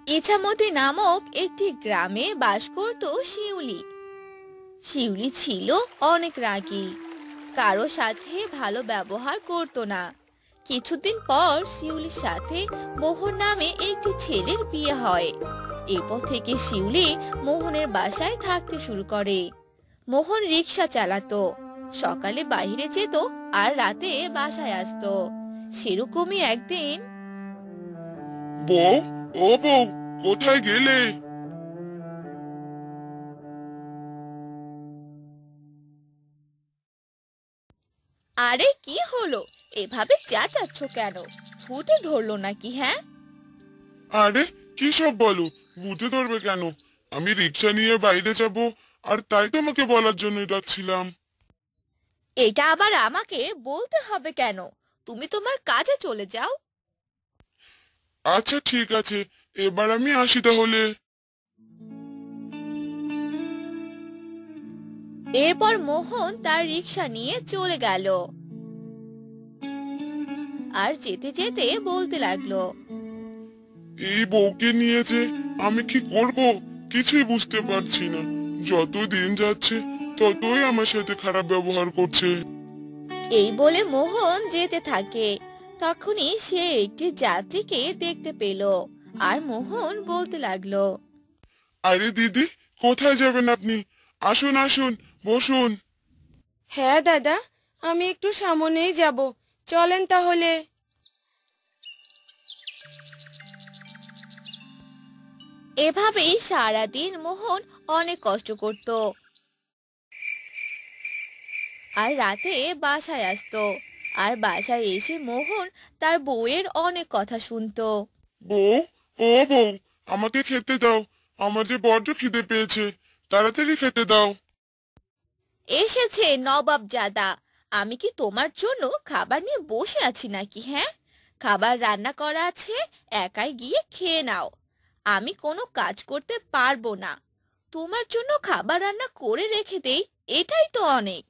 ইছামতি নামক একটি গ্রামে বাস করত শিউলি। শিউলি ছিল অনেক রাগী, কারো সাথে ভালো ব্যবহার করত না। কিছুদিন পর শিউলির সাথে মোহন নামে একটি ছেলের বিয়ে হয়। এরপর থেকে শিউলি মোহনের বাসায় থাকতে শুরু করে। মোহন রিক্সা চালাতো, সকালে বাইরে যেত আর রাতে বাসায় আসতো। সেরকমই একদিন, বউ, ও বউ, কোথায় গেলে? আরে কি হলো, এভাবে চেঁচাচ্ছ কেন? ভূতে ধরলো নাকি? হ্যাঁ, আরে কি সব বলো? ভূতে ধরবে কেন? আমি রিক্সা নিয়ে বাইরে যাব, আর তাই তোমাকে বলার জন্যই ডাকছিলাম। এটা আবার আমাকে বলতে হবে কেন? তুমি তোমার কাজে চলে যাও। আচ্ছা ঠিক আছে, এবার আমি আসি তাহলে। এরপর মোহন তার রিক্সা নিয়ে চলে গেল আর যেতে যেতে বলতে লাগলো, এই বউকে নিয়ে যে আমি কি করব কিছুই বুঝতে পারছি না। যত দিন যাচ্ছে ততই আমার সাথে খারাপ ব্যবহার করছে। এই বলে মোহন যেতে থাকে। তখনই সে একটি যাত্রীকে দেখতে পেল আর মোহন বলতে লাগলো, আরে দিদি, কোথায় যাবেন আপনি? আসুন আসুন, বসুন। হ্যাঁ দাদা, আমি একটু সামনেই যাব, চলেন তাহলে। এভাবেই সারাদিন মোহন অনেক কষ্ট করত আর রাতে বাসায় আসতো। আর বাসায় এসে মোহন তার বউয়ের অনেক কথা শুনতো। বউ, ও বউ, আমাকে খেতে দাও। আমার যে বড্ড খিদে পেয়েছে, তাড়াতাড়ি খেতে দাও। এসেছে নবাব জাদা, আমি কি তোমার জন্য খাবার নিয়ে বসে আছি নাকি? হ্যাঁ, খাবার রান্না করা আছে, একাই গিয়ে খেয়ে নাও। আমি কোনো কাজ করতে পারবো না, তোমার জন্য খাবার রান্না করে রেখে দেই, এটাই তো অনেক।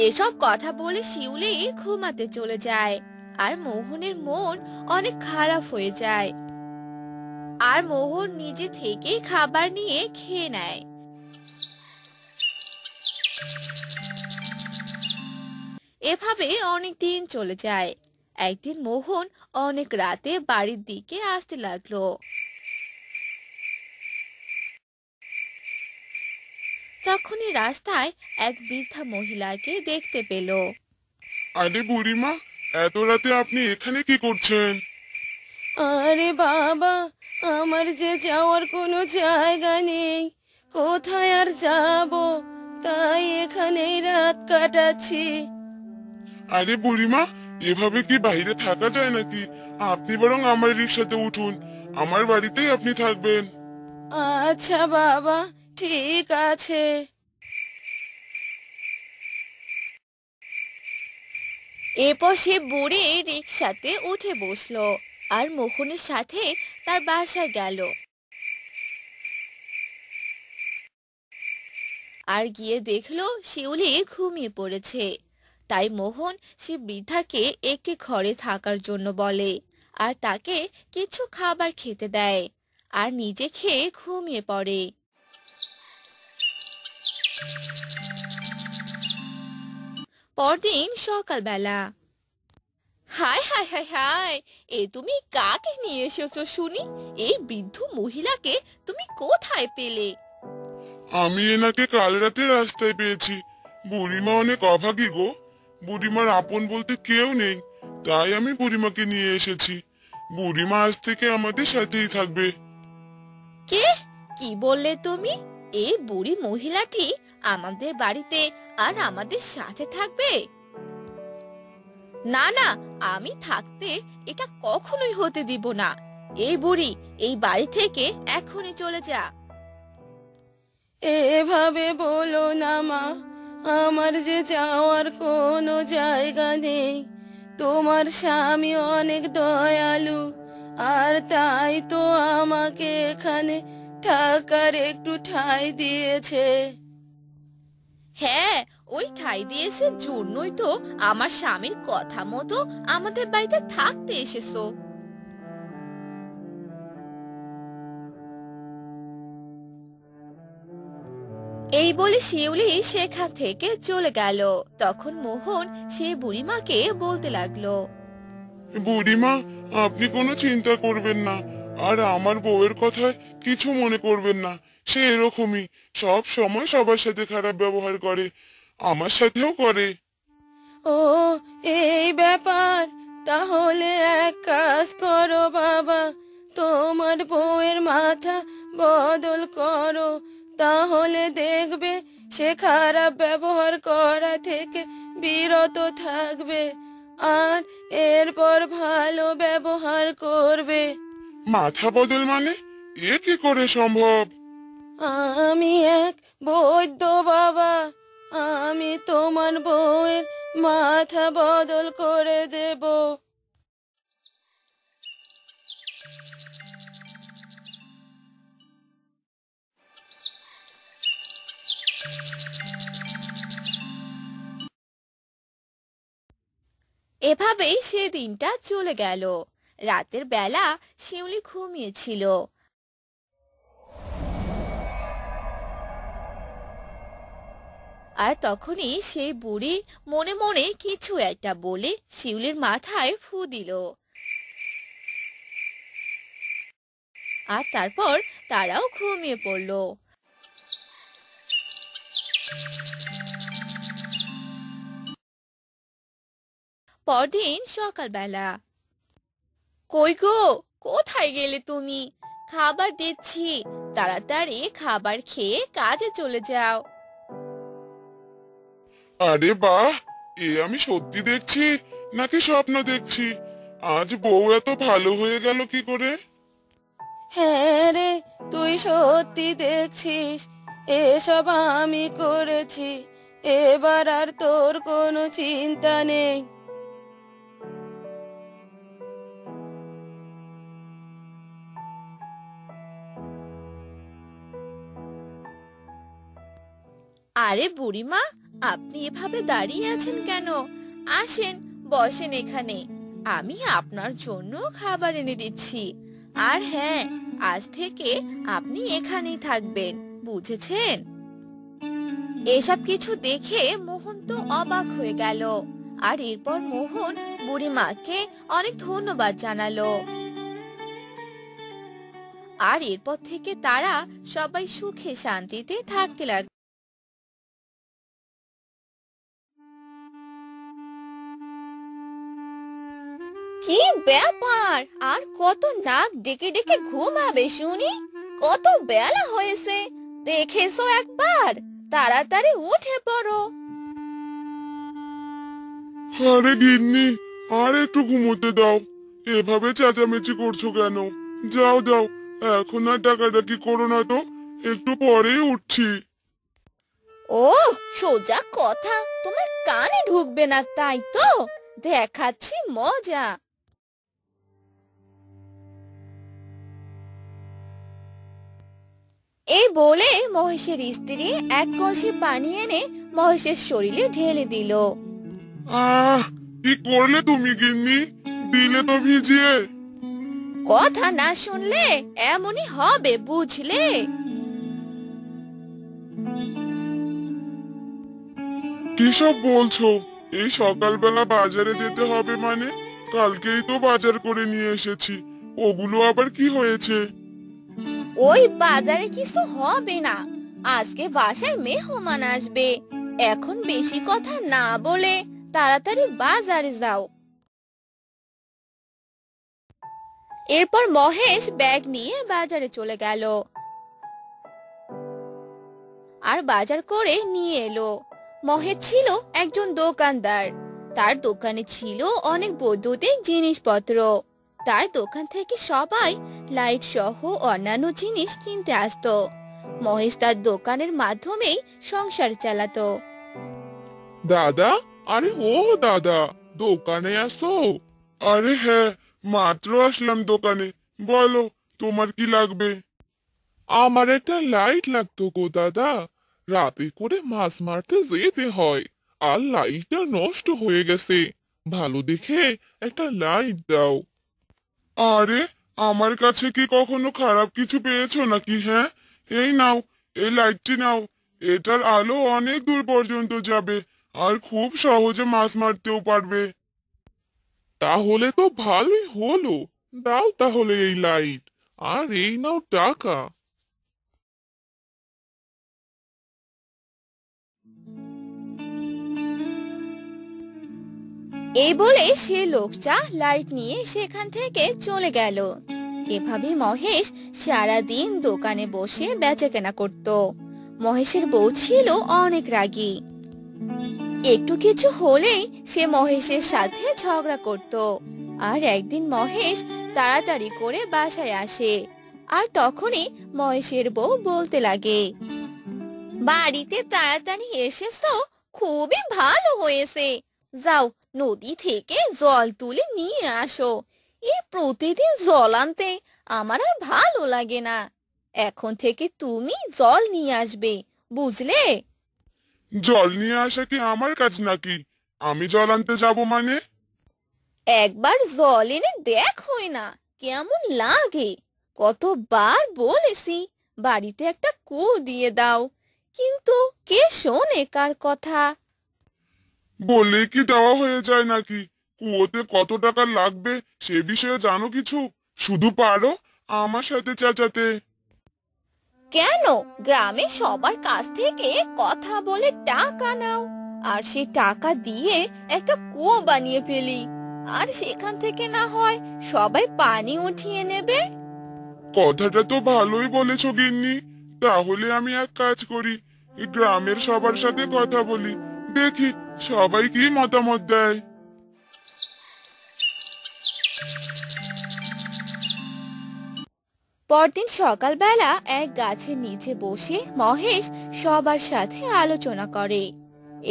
এসব কথা বলে শিউলি ঘুমাতে চলে যায় আর মোহনের মন অনেক খারাপ হয়ে যায়। আর মোহন নিজে থেকেই খাবার নিয়ে খেয়ে নেয়। এভাবে অনেক দিন চলে যায়। একদিন মোহন অনেক রাতে বাড়ির দিকে আসতে লাগলো। তখনই রাস্তায় এক বৃদ্ধা মহিলাকে দেখতে পেল। আরে বুড়িমা, এত রাতে আপনি এখানে কি করছেন? আরে বাবা, আমার যে যাওয়ার কোনো জায়গা নেই, কোথায় আর যাব, তাই এখানেই রাত কাটাচ্ছি। আরে বুড়িমা, এভাবে কি বাইরে থাকা যায় নাকি? আপনি বরং আমার রিক্সাতে উঠুন, আমার বাড়িতেই আপনি থাকবেন। আচ্ছা বাবা, ঠিক আছে। এরপর সে বুড়ি রিকশাতে উঠে বসলো আর মোহনের সাথে তার বাসায় গেল। আর গিয়ে দেখলো শিউলি ঘুমিয়ে পড়েছে। তাই মোহন সে বৃদ্ধাকে একটি ঘরে থাকার জন্য বলে আর তাকে কিছু খাবার খেতে দেয় আর নিজে খেয়ে ঘুমিয়ে পড়ে। পরদিন সকালবেলা, হায় হায় হায় হায়, এ তুমি কাকে নিয়ে এসেছো শুনি? এই বৃদ্ধ মহিলাকে তুমি কোথায় পেলে? আমি এনাকে কাল রাতে রাস্তায় পেয়েছি। বুড়িমা অনেক অভাগী গো। বুড়িমার আপন বলতে কেউ নেই, তাই আমি বুড়িমাকে নিয়ে এসেছি। বুড়িমা আজ থেকে আমাদের সাথেই থাকবে। কে? কি বললে তুমি? এই বুড়ি মহিলাটি আমাদের বাড়িতে আর আমাদের সাথে থাকবে? না না, আমি থাকতে এটা কখনোই হতে দিব না। এই বুড়ি, এই বাড়ি থেকে এখনই চলে যা। এভাবে বলো না মা, আমার যে যাওয়ার কোনো জায়গা নেই। তোমার স্বামী অনেক দয়ালু, আর তাই তো আমাকে এখানে থাকার একটু ঠাঁই দিয়েছে। হ্যাঁ, ওই ঠাঁই দিয়েছে জন্যই তো আমার স্বামীর কথা মতো আমাদের বাড়িতে থাকতে এসেছো। এই বলে শিউলি সেখান থেকে চলে গেল। তখন মোহন সেই বুড়িমাকে বলতে লাগলো, বুড়িমা, আপনি কোনো চিন্তা করবেন না, আর আমার বউয়ের কথায় কিছু মনে করবেন না। সে এরকমই, সব সময় সবার সাথে খারাপ ব্যবহার করে, আমার সাথেও করে। ও, এই ব্যাপার। তাহলে এক কাজ করো বাবা, তোমার বউয়ের মাথা বদল করো, তাহলে দেখবে সে খারাপ ব্যবহার করা থেকে বিরত থাকবে আর এরপর ভালো ব্যবহার করবে। মাথা বদল মানে? এ কি করে সম্ভব? আমি এক বৈদ্য বাবা, আমি তোমার বউয়ের মাথা বদল করে দেব। এভাবেই সে দিনটা চলে গেল। রাতের বেলা শিউলি ঘুমিয়েছিল, আর তখনই সেই বুড়ি মনে মনে কিছু একটা বলে শিউলির মাথায় ফু দিল। আর তারপর তারাও ঘুমিয়ে পড়ল। পরদিন সকালবেলা, কই গো, কোথায় গেলে তুমি? খাবার দিচ্ছি, তাড়াতাড়ি খাবার খেয়ে কাজে চলে যাও। আরে বাহ, এ আমি সত্যি দেখছি নাকি স্বপ্ন দেখছি? আজ বউ এত ভালো হয়ে গেল কি করে? হ্যাঁ রে, তুই সত্যি দেখছিস, এসব আমি করেছি, এবার আর তোর কোনো চিন্তা নেই। আরে বুড়িমা, আপনি এভাবে দাঁড়িয়ে আছেন কেন? আসেন, বসেন এখানে, আমি আপনার জন্য খাবার এনে দিচ্ছি। আর হ্যাঁ, আজ থেকে আপনি এখানেই থাকবেন, বুঝেছেন? এসব কিছু দেখে মোহন তো অবাক হয়ে গেল। আর এরপর মোহন বুড়িমাকে অনেক ধন্যবাদ জানালো। আর এরপর থেকে তারা সবাই সুখে শান্তিতে থাকতে লাগলো। কি ব্যাপার, আর কত নাক ডেকে ডেকে ঘুমাবে শুনি? কত বেলা হয়েছে, দেখেছো একবার? তাড়াতাড়ি উঠে পড়ো। আরে গিন্নি, আর একটু ঘুমোতে দাও, এভাবে চেঁচামেচি করছো কেন? যাও যাও, এখন আর ডাকাডাকি করো না তো, একটু পরেই উঠছি। ও, সোজা কথা তোমার কানে ঢুকবে না তাই তো? দেখাচ্ছি মজা। এই বলে মহেশের স্ত্রী এক কলসি পানি এনে মহেশের শরীরে ঢেলে দিল। আহ, কি করলে তুমি গিন্নি? দিলে তো ভিজিয়ে। কথা না শুনলে এমনই হবে, বুঝলে? কিসব বলছো? এই সকালবেলা বাজারে যেতে হবে মানে? কালকেই তো বাজার করে নিয়ে এসেছি, ওগুলো আবার কি হয়েছে? ওই বাজারে কিছু হবে না, আজকে বাসায় মেহমান আসবে। এখন বেশি কথা না বলে তাড়াতাড়ি বাজারে যাও। এরপর মহেশ ব্যাগ নিয়ে বাজারে চলে গেল আর বাজার করে নিয়ে এলো। মহেশ ছিল একজন দোকানদার, তার দোকানে ছিল অনেক বৈদ্যুতিক জিনিসপত্র। তার দোকান থেকে সবাই লাইট সহ অন্যান্য জিনিস কিনতে আসতো। মহেশ তার দোকানের মাধ্যমেই সংসার চালাতো। দাদা, আরে ও দাদা, দোকানে আসো? আরে হ্যাঁ, মাত্র আসলাম দোকানে। বলো, তোমার কি লাগবে? আমার একটা লাইট লাগতো গো দাদা, রাতে করে মাছ মারতে যেতে হয়, আর লাইটটা নষ্ট হয়ে গেছে। ভালো দেখে একটা লাইট দাও। আরে, আমার কাছে কি কখনো খারাপ কিছু পেয়েছো নাকি? হ্যাঁ, এই নাও, এই লাইটটি নাও। এটার আলো অনেক দূর পর্যন্ত যাবে, আর খুব সহজে মাছ মারতেও পারবে। তাহলে তো ভালোই হলো। দাও তাহলে এই লাইট, আর এই নাও টাকা। এই বলে সে লোকটা লাইট নিয়ে সেখান থেকে চলে গেল। এভাবে মহেশ সারাদিন দোকানে বসে বেচাকেনা করত। মহেশের বউ ছিল অনেক রাগী। একটু কিছু হলেই সে মহেশের সাথে ঝগড়া করত। আর একদিন মহেশ তাড়াতাড়ি করে বাসায় আসে, আর তখনই মহেশের বউ বলতে লাগে, বাড়িতে তাড়াতাড়ি এসেছো, খুবই ভালো হয়েছে। যাও, নদী থেকে জল তুলে নিয়ে আসো। এই প্রতিদিন জল আনতে আমার আর ভালো লাগে না। এখন থেকে তুমি জল নিয়ে আসবে, বুঝলে? জল নিয়ে আসা কি আমার কাজ নাকি? আমি জল আনতে যাব মানে? একবার জল এনে দেখোই না কেমন লাগে। কতবার বলেছি বাড়িতে একটা কুয়ো দিয়ে দাও, কিন্তু কে শোনে কার কথা? বললে কি দেওয়া হয়ে যায় নাকি? কুয়োতে কত টাকা লাগবে সে বিষয়ে জানো কিছু? শুধু পারো আমার সাথে চেঁচাতে। কেন? গ্রামে সবার কাছ থেকে কথা বলে টাকা নাও, আর সে টাকা দিয়ে একটা কুয়ো বানিয়ে ফেলি, আর সেখান থেকে না হয় সবাই পানি উঠিয়ে নেবে। কথাটা তো ভালোই বলেছো গিন্নি। তাহলে আমি এক কাজ করি, এই গ্রামের সবার সাথে কথা বলি, দেখি সবাই কি মতামত দেয়। পরদিন সকালবেলা এক গাছের নিচে বসে মহেশ সবার সাথে আলোচনা করে।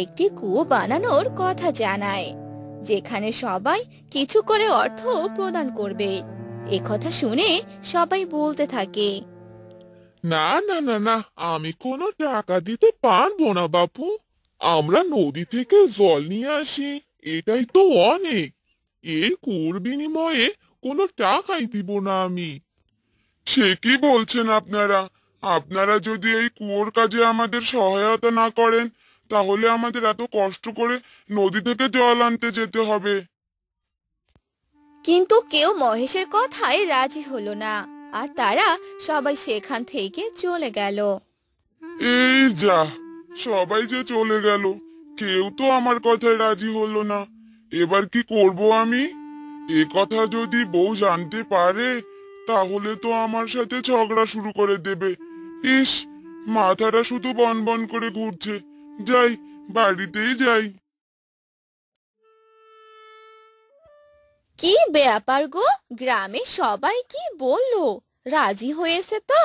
একটি কুয়ো বানানোর কথা জানায়, যেখানে সবাই কিছু করে অর্থ প্রদান করবে। কথা শুনে সবাই বলতে থাকে, না না না না, আমি কোনো টাকা দিতে পারবো না বাপু। আমরা নদী থেকে জল নিয়ে আসি, এটাই তো অনেক। এর কুয়োর বিনিময়ে কোনো টাকাই দিব না আমি। সে কি বলছেন আপনারা? আপনারা যদি এই কুয়োর কাজে আমাদের সহায়তা না করেন, তাহলে আমাদের এত কষ্ট করে নদী থেকে জল আনতে যেতে হবে। কিন্তু কেউ মহেশের কথায় রাজি হলো না, আর তারা সবাই সেখান থেকে চলে গেল। এই যা, সবাই যে চলে গেল, কেউ তো আমার কথায় রাজি হলো না। এবার কি করব আমি? এ কথা যদি বউ জানতে পারে, তাহলে তো আমার সাথে ঝগড়া শুরু করে দেবে। ইস, মাথাটা শুধু বন বন করে ঘুরছে। যাই, বাড়িতেই যাই। কি ব্যাপার গো, গ্রামে সবাই কি বললো? রাজি হয়েছে তো?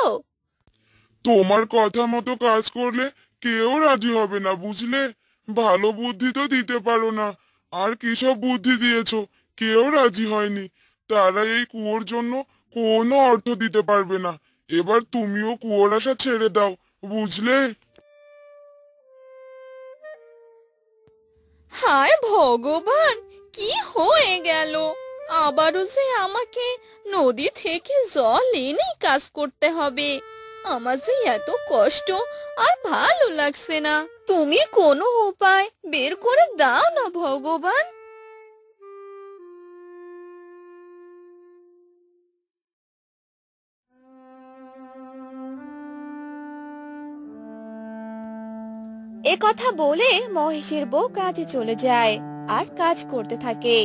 তোমার কথা মতো কাজ করলে কেউ রাজি হবে না, বুঝলে? ভালো বুদ্ধি তো দিতে পারো না, আর কিসব বুদ্ধি দিয়েছো, কেউ রাজি হয়নি। তারা এই কুয়োর জন্য কোনো অর্থ দিতে পারবে না। এবার তুমিও কুয়োর আশা ছেড়ে দাও, বুঝলে? হায় ভগবান, কি হয়ে গেল? আবারও যে আমাকে নদী থেকে জল এনে কাজ করতে হবে। আমার যে এত কষ্ট আর ভালো লাগছে না। তুমি কোনো উপায় বের করে দাও না ভগবান। কথা বলে মহেশের বউ কাজে চলে যায়, আর কাজ করতে থাকে।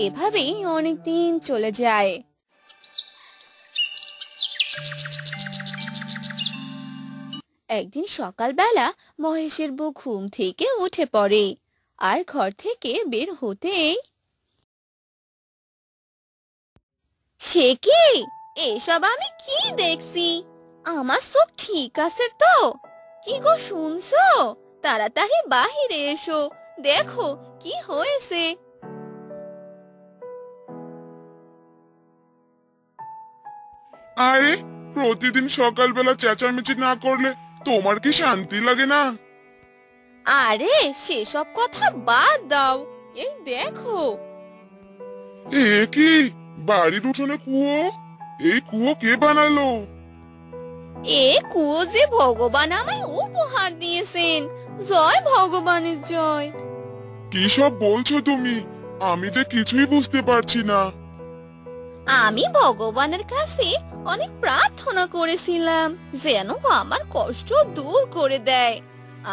এভাবেই অনেক দিন চলে যায়। একদিন সকালবেলা মহেশের বউ ঘুম থেকে উঠে পড়ে, আর ঘর থেকে বের হতেই, সে কি? এসব আমি কি দেখছি? আমার সব ঠিক আছে তো? কি গো, শুনছো? তাড়াতাড়ি বাহিরে এসো, দেখো কি হয়েছে। আরে, প্রতিদিন সকালবেলা চেঁচামেচি না করলে তোমার কি শান্তি লাগে না? আরে সেসব কথা বাদ দাও, এই দেখো। এ কি, বাড়ির উঠোনে কুয়ো? এই কুয়ো কে বানালো? এ কুয়ো যে ভগবান আমায় উপহার দিয়েছেন। জয় ভগবানের জয়। কি সব বলছো তুমি? আমি যে কিছুই বুঝতে পারছি না। আমি ভগবানের কাছে অনেক প্রার্থনা করেছিলাম যেন আমার কষ্ট দূর করে দেয়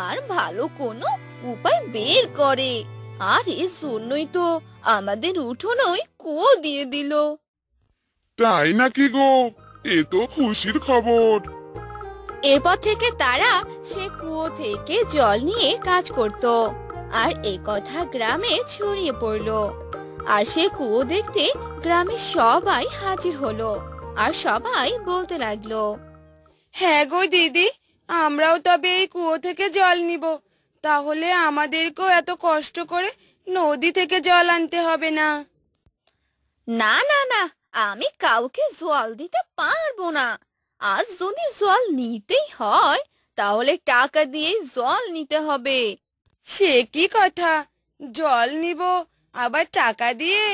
আর ভালো কোনো উপায় বের করে, আর এর জন্যই তো আমাদের উঠোনই কুয়ো দিয়ে দিল। তাই নাকি গো? এ তো খুশির খবর। এরপর থেকে তারা সে কুয়ো থেকে জল নিয়ে কাজ করত, আর এই কথা গ্রামে ছড়িয়ে পড়লো। আর সে কুয়ো দেখতে গ্রামের সবাই হাজির হলো, আর সবাই বলতে লাগলো, হ্যাঁ গো দিদি, আমরাও তবে এই কুয়ো থেকে জল নিব। তাহলে আমাদেরকেও এত কষ্ট করে নদী থেকে জল আনতে হবে না। না না না, আমি কাউকে জল দিতে পারবো না। আজ যদি জল নিতেই হয় তাহলে টাকা দিয়ে জল নিতে হবে। সে কি কথা, জল নিব আবার টাকা দিয়ে?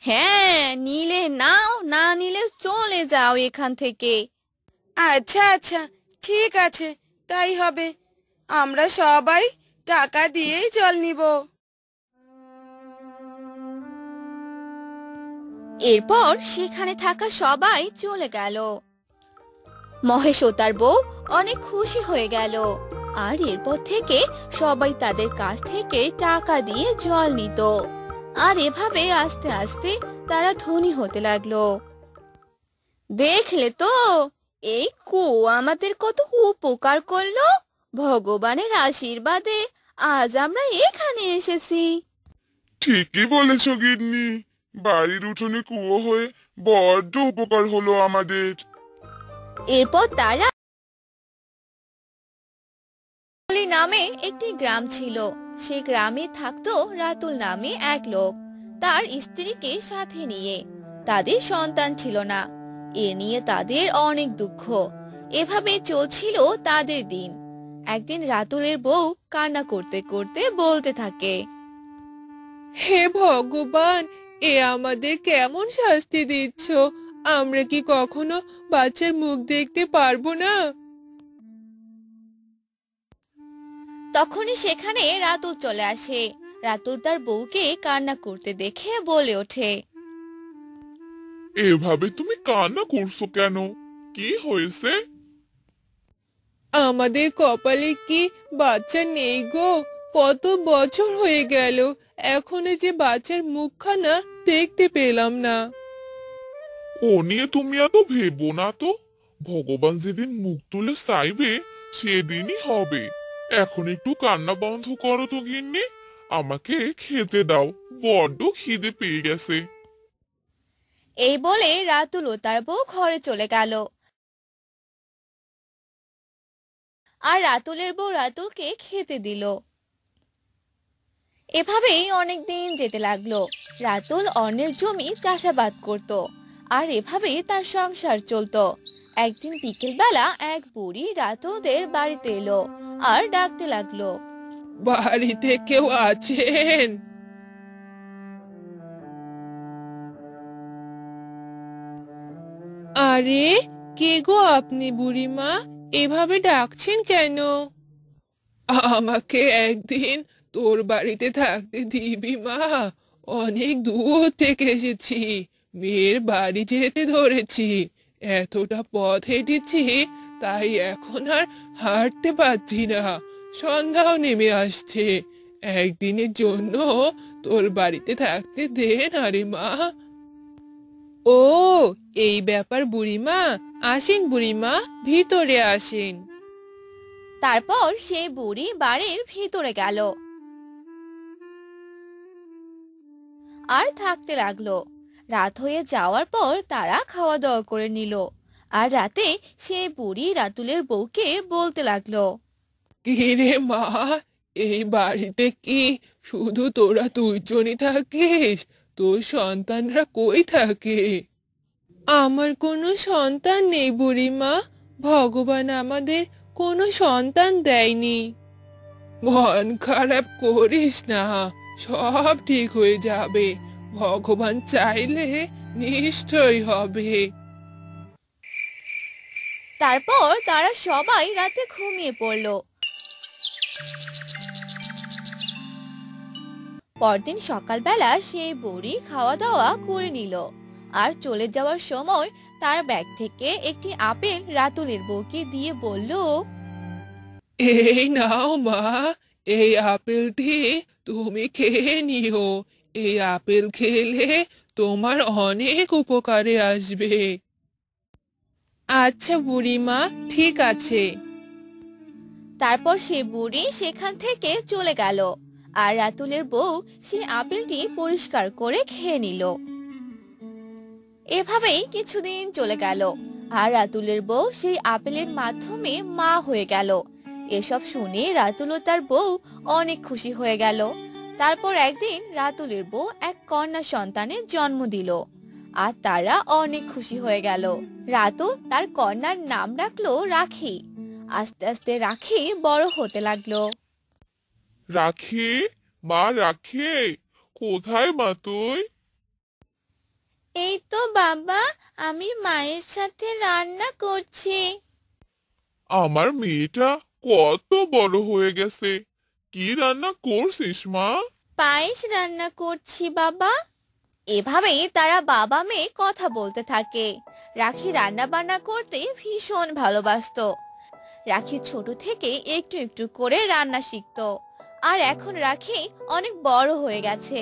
হ্যাঁ, নিলে নাও, না নিলে চলে যাও এখান থেকে। আচ্ছা আচ্ছা, ঠিক আছে, তাই হবে। আমরা সবাই টাকা দিয়েই জল নিব। এরপর সেখানে থাকা সবাই চলে গেল। মহেশ ও তার বউ অনেক খুশি হয়ে গেল, আর এরপর থেকে সবাই তাদের কাছ থেকে টাকা দিয়ে জল নিত, আর এভাবে আস্তে আস্তে তারা ধনী হতে লাগলো। দেখলে তো, এই কুয়ো আমাদের কত উপকার করলো। ভগবানের আশীর্বাদে আজ আমরা এখানে এসেছি। ঠিকই বলেছো গিন্নি, বাড়ির উঠোনে কুয়ো হয়ে বড্ড উপকার হলো আমাদের। এরপর তারা নামে একটি গ্রাম ছিল। সে গ্রামে থাকতো রাতুল নামে এক লোক, তার স্ত্রীকে সাথে নিয়ে। তাদের সন্তান ছিল না, এ নিয়ে তাদের অনেক দুঃখ। এভাবে চলছিল তাদের দিন। একদিন রাতুলের বউ কান্না করতে করতে বলতে থাকে, হে ভগবান, এ আমাদের কেমন শাস্তি দিচ্ছ? আমরা কি কখনো বাচ্চার মুখ দেখতে পারবো না? তখনই সেখানে রাতুল চলে আসে। রাতুল তার বউকে কান্না করতে দেখে বলে ওঠে, এভাবে তুমি কান্না করছো কেন? কি হয়েছে? আমাদের কপালে কি বাচ্চা নেই গো? কত বছর হয়ে গেল, এখনো যে বাচ্চার মুখখানা দেখতে পেলাম না। ও নিয়ে তুমি এত ভেবো না তো। ভগবান যেদিন মুখ তুলে চাইবে সেদিনই হবে। এখন একটু কান্না বন্ধ করো তো গিন্নি, আমাকে খেতে দাও, বড্ড খিদে পেয়ে গেছে। এই বলে রাতুল ও তার বউ ঘরে চলে গেল। আর রাতুলের বউ রাতুলকে খেতে দিল। এভাবেই অনেক দিন যেতে লাগলো। রাতুল অন্যের জমি চাষাবাদ করত, আর এভাবেই তার সংসার চলতো। একদিন বিকেলবেলা এক বুড়ি রাতুলদের বাড়িতে এলো আর ডাকতে লাগলো, বাড়িতে কেউ আছেন? আরে, কে গো আপনি বুড়িমা? এভাবে ডাকছেন কেন? আমাকে একদিন তোর বাড়িতে থাকতে দিবি মা? অনেক দূর থেকে এসেছি, মেয়ের বাড়ি যেতে ধরেছি। এতটা পথ হেঁটেছি, তাই এখন আর হাঁটতে পারছি না। সন্ধ্যাও নেমে আসছে, একদিনের জন্য তোর বাড়িতে থাকতে দে না রে মা। ও, এই ব্যাপার বুড়িমা। আসেন বুড়িমা, ভিতরে আসেন। তারপর সেই বুড়ি বাড়ির ভিতরে গেল আর থাকতে লাগলো। রাত হয়ে যাওয়ার পর তারা খাওয়া দাওয়া করে নিল। আর রাতে সেই বুড়ি রাতুলের বউকে বলতে লাগলো, কি রে মা, এই বাড়িতে কি শুধু তোরা দুইজনই থাকিস? তোর সন্তানরা কই থাকে? আমার কোনো সন্তান নেই বুড়িমা। ভগবান আমাদের কোনো সন্তান দেয়নি। মন খারাপ করিস না, সব ঠিক হয়ে যাবে। ভগবান চাইলে নিশ্চয়ই হবে। তারপর তারা সবাই রাতে ঘুমিয়ে পড়ল। পরদিন সকালবেলা সেই বুড়ি খাওয়া দাওয়া করে নিল আর চলে যাওয়ার সময় তার ব্যাগ থেকে একটি আপেল রাতুলের বউকে দিয়ে বলল, এই নাও মা, এই আপেলটি তুমি খেয়ে নিও। এই আপেল খেলে তোমার অনেক উপকারে আসবে। আচ্ছা বুড়িমা, ঠিক আছে। তারপর সে বুড়ি সেখান থেকে চলে গেল আর রাতুলের বউ সেই আপেলটি পরিষ্কার করে খেয়ে নিল। এভাবেই কিছুদিন চলে গেল আর রাতুলের বউ সেই আপেলের মাধ্যমে মা হয়ে গেল। এসব শুনে রাতুল ও তার বউ অনেক খুশি হয়ে গেল। তারপর একদিন রাতুলের বউ এক কন্যা সন্তানের জন্ম দিল আর তারা অনেক খুশি হয়ে গেল। রাতুল তার কন্যার নাম রাখলো রাখি। আস্তে আস্তে রাখি বড় হতে লাগলো। রাখি, মা রাখি, কোথায় মা তুই? এই তো বাবা, আমি মায়ের সাথে রান্না করছি। আমার মেয়েটা কত বড় হয়ে গেছে, কি রান্না করছিস মা? পায়েস রান্না করছি বাবা। এভাবেই তারা বাবা মেয়ে কথা বলতে থাকে। রাখি রান্না বান্না করতে ভীষণ ভালোবাসতো। রাখি ছোট থেকে একটু একটু করে রান্না শিখতো আর এখন রাখি অনেক বড় হয়ে গেছে।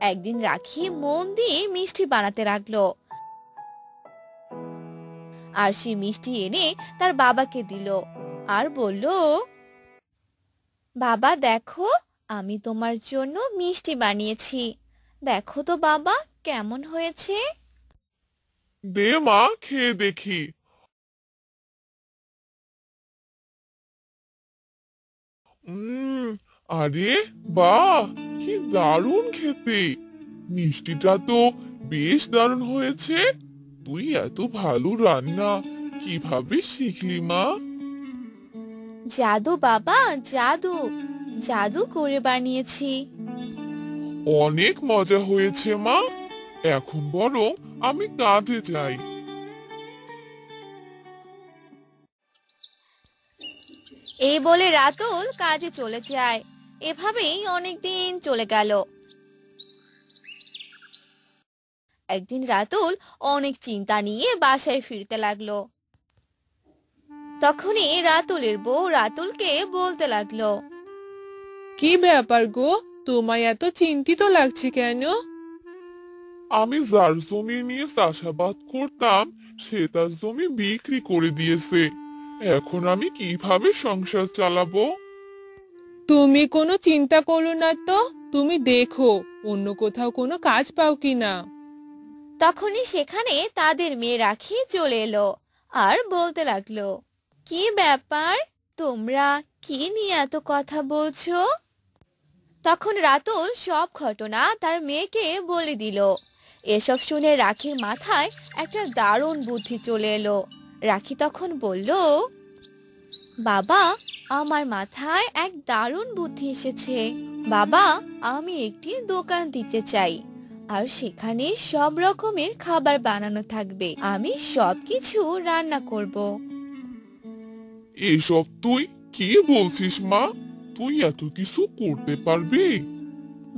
একদিন রাখি মন দিয়ে মিষ্টি বানাতে লাগলো আর সে মিষ্টি এনে তার বাবাকে দিল আর বলল, বাবা দেখো, আমি তোমার জন্য মিষ্টি বানিয়েছি। দেখো তো বাবা, কেমন হয়েছে? দে মা, খেয়ে দেখি। উম আরে বাহ, কি দারুণ খেতে! মিষ্টিটা তো বেশ দারুণ হয়েছে। তুই এত ভালো রান্না কিভাবে শিখলি মা? জাদু বাবা, জাদু জাদু করে বানিয়েছি। অনেক মজা হয়েছে মা। এখন বরং আমি কাজে যাই। এই বলে রাতুল কাজে চলে যায়। এভাবেই অনেক দিন চলে গেল। একদিন রাতুল অনেক চিন্তা নিয়ে বাসায় ফিরতে লাগলো। তখনই রাতুলের বউ রাতুলকে বলতে লাগলো, কি ব্যাপার গো, তোমায় এত চিন্তিত লাগছে কেন? আমি যার জমি নিয়ে চাষাবাদ করতাম সে তার জমি বিক্রি করে দিয়েছে। এখন আমি কিভাবে সংসার চালাবো? তুমি কোনো চিন্তা করো না তো, তুমি দেখো অন্য কোথাও কোনো কাজ পাও কিনা। তখনই সেখানে তাদের মেয়ে রাখি চলে এলো আর বলতে লাগলো, কি ব্যাপার, তোমরা কি নিয়ে এত কথা বলছো? তখন রাতুল সব ঘটনা তার মেয়েকে বলে দিল। এসব শুনে রাখির মাথায় একটা দারুণ বুদ্ধি চলে এলো। রাখি তখন বলল, বাবা, আমার মাথায় এক দারুণ বুদ্ধি এসেছে। বাবা, আমি একটি দোকান দিতে চাই আর সেখানে সব রকমের খাবার বানানো থাকবে। আমি সবকিছু রান্না করব। এসব তুই কি বলছিস মা? তুই এত কিছু করতে পারবি?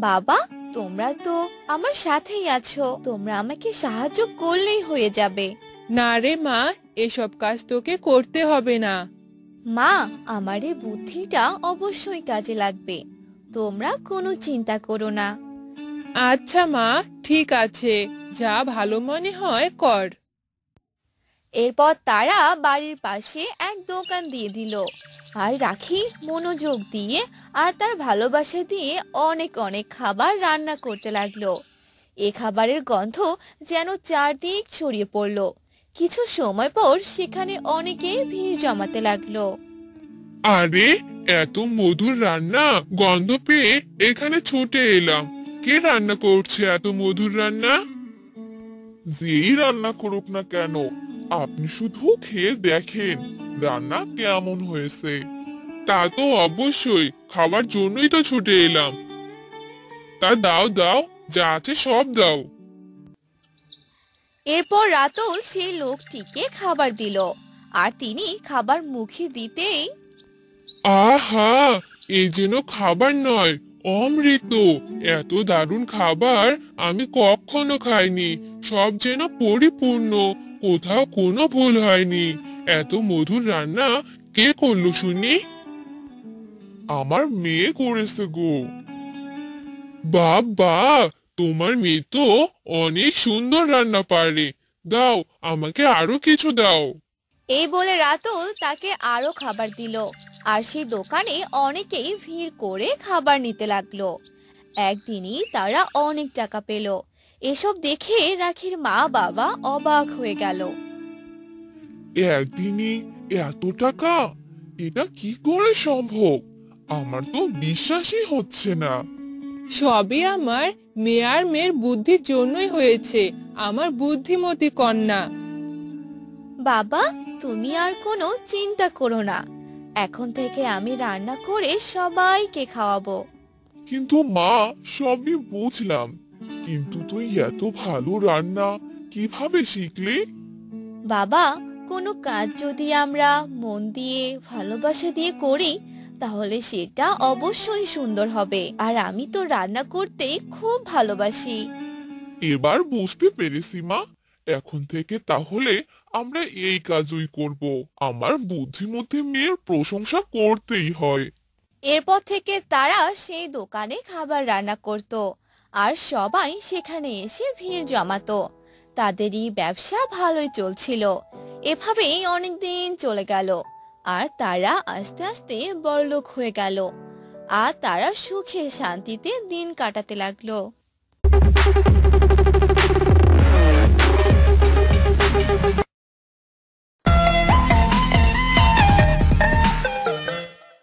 বাবা, তোমরা তো আমার সাথেই আছো, তোমরা আমাকে সাহায্য করলেই হয়ে যাবে। না রে মা, এসব কাজ তোকে করতে হবে না। মা, আমার এই বুদ্ধিটা অবশ্যই কাজে লাগবে, তোমরা কোনো চিন্তা করো না। আচ্ছা মা, ঠিক আছে, যা ভালো মনে হয় কর। এরপর তারা বাড়ির পাশে এক দোকান দিয়ে দিল আর রাখি মনোযোগ দিয়ে আর তার ভালোবাসা দিয়ে অনেক অনেক খাবার রান্না করতে লাগলো। এ খাবারের গন্ধ যেন চারদিক ছড়িয়ে পড়লো। কিছু সময় পর সেখানে অনেকে ভিড় জমাতে লাগলো। আরে, এত মধুর রান্না গন্ধ পেয়ে এখানে ছুটে এলাম। কে রান্না করছে এত মধুর রান্না? যেই রান্না করুক না কেন, আপনি শুধু খেয়ে দেখেন, রান্না কেমন হয়েছে। তা তো অবশ্যই, খাবার জন্যই তো ছুটে এলাম। তা দাও দাও, যা আছে সব দাও। এরপর রাতুল সেই লোকটিকে খাবার দিল, আর তিনি খাবার মুখে দিতেই আহা, এই যেন খাবার নয়, অমৃত। এত দারুণ খাবার আমি কখনো খাইনি। সব যেন পরিপূর্ণ, কোথাও কোনো ভুল হয়নি। এত মধুর রান্না কে করলো শুনি? আমার মেয়ে করেছে গো। বাবা, তোমার মেয়ে তো অনেক সুন্দর রান্না পারে। দাও, আমাকে আরো কিছু দাও। এই বলে রাতুল তাকে আরো খাবার দিল, আর সেই দোকানে অনেকেই ভিড় করে খাবার নিতে লাগলো। একদিনই তারা অনেক টাকা পেল। এসব দেখে রাখির মা বাবা অবাক হয়ে গেল। একদিনই এত টাকা, এটা কি করে সম্ভব? আমার তো বিশ্বাসই হচ্ছে না। সবই আমার মেয়ের বুদ্ধির জন্যই হয়েছে, আমার বুদ্ধিমতী কন্যা। বাবা, তুমি আর কোনো চিন্তা করো না। এখন থেকে আমি রান্না করে সবাইকে খাওয়াবো। কিন্তু মা, সবই বুঝলাম, কিন্তু তুই এত ভালো রান্না কিভাবে শিখলি? বাবা, কোনো কাজ যদি আমরা মন দিয়ে ভালোবাসা দিয়ে করি, তাহলে সেটা অবশ্যই সুন্দর হবে। আর আমি তো রান্না করতে খুব ভালোবাসি। এবার বুঝতে পেরেছি মা। এখন থেকে তাহলে আমরা এই কাজই করব। আমার বুদ্ধিমতী মেয়ের প্রশংসা করতেই হয়। এরপর থেকে তারা সেই দোকানে খাবার রান্না করত, আর সবাই সেখানে এসে ভিড় জমাতো। তাদেরই ব্যবসা ভালোই চলছিল। এভাবেই অনেক দিন চলে গেল, আর তারা আস্তে আস্তে বড়লোক হয়ে গেল। আর তারা সুখে শান্তিতে দিন কাটাতে লাগলো।